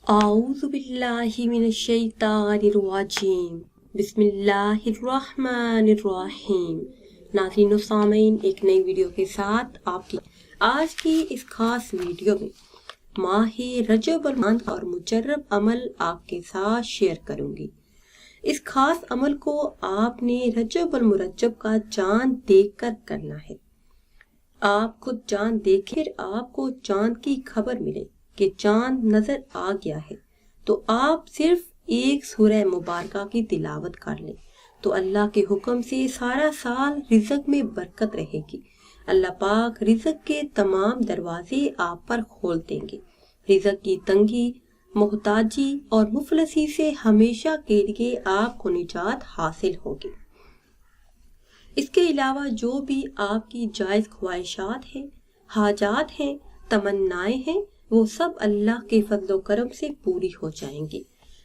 اعوذ باللہ من الشیطان الرجیم بسم اللہ الرحمن الرحیم۔ ناظرین و سامعین، ایک نئی ویڈیو کے ساتھ آپ کی آج کی اس خاص ویڈیو میں ماہ رجب الماند اور مجرب عمل آپ کے ساتھ شیئر کروں گی۔ اس خاص عمل کو آپ نے رجب المرجب کا چاند دیکھ کر کرنا ہے۔ آپ خود چاند دیکھیں، آپ کو چاند کی خبر ملے کہ چاند نظر آ گیا ہے تو آپ صرف ایک سورہ مبارکہ کی تلاوت کر لیں تو اللہ کے حکم سے سارا سال رزق میں برکت رہے گی۔ اللہ پاک رزق کے تمام دروازے آپ پر کھول دیں گے۔ رزق کی تنگی، محتاجی اور مفلسی سے ہمیشہ کے لیے آپ کو نجات حاصل ہوگی۔ اس کے علاوہ جو بھی آپ کی جائز خواہشات ہیں، حاجات ہیں، تمنائیں ہیں، وہ سب اللہ کے فضل و کرم سے پوری ہو جائیں گی۔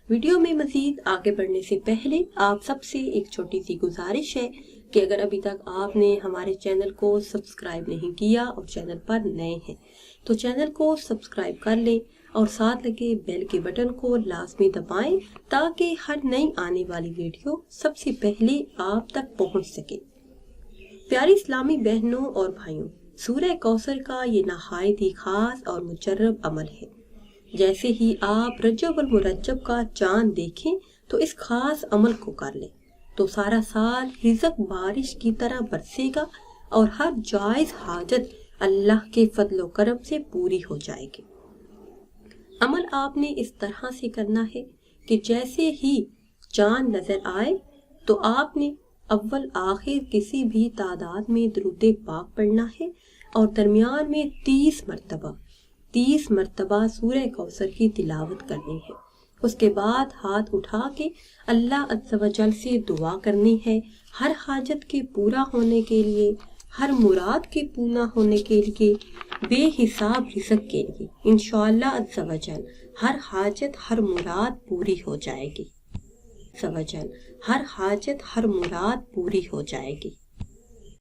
ویڈیو میں مزید آگے بڑھنے سے پہلے آپ سب سے ایک چھوٹی سی گزارش ہے کہ اگر ابھی تک آپ نے ہمارے چینل کو سبسکرائب نہیں کیا اور چینل پر نئے ہیں تو چینل کو سبسکرائب کر لیں اور ساتھ لگے بیل کے بٹن کو لازمی دبائیں تاکہ ہر نئی آنے والی ویڈیو سب سے پہلے آپ تک پہنچ سکے۔ پیاری اسلامی بہنوں اور بھائیوں، سورہ کوثر کا یہ نہایت ہی خاص اور مجرب عمل ہے۔ جیسے ہی آپ رجب المرجب کا چاند دیکھیں تو اس خاص عمل کو کر لیں تو سارا سال رزق بارش کی طرح برسے گا اور ہر جائز حاجت اللہ کے فضل و کرم سے پوری ہو جائے گی۔ عمل آپ نے اس طرح سے کرنا ہے کہ جیسے ہی چاند نظر آئے تو آپ نے اول آخر کسی بھی تعداد میں درود پاک پڑھنا ہے اور درمیان میں 30 مرتبہ سورہ کوثر کی تلاوت کرنی ہے۔ اس کے بعد ہاتھ اٹھا کے اللہ عز و جل سے دعا کرنی ہے، ہر حاجت کے پورا ہونے کے لیے، ہر مراد کے پورا ہونے کے لیے، بے حساب رزق کے لیے۔ انشاءاللہ عز و جل ہر حاجت، ہر مراد پوری ہو جائے گی۔ ہر حاجت، ہر مراد پوری ہو جائے گی۔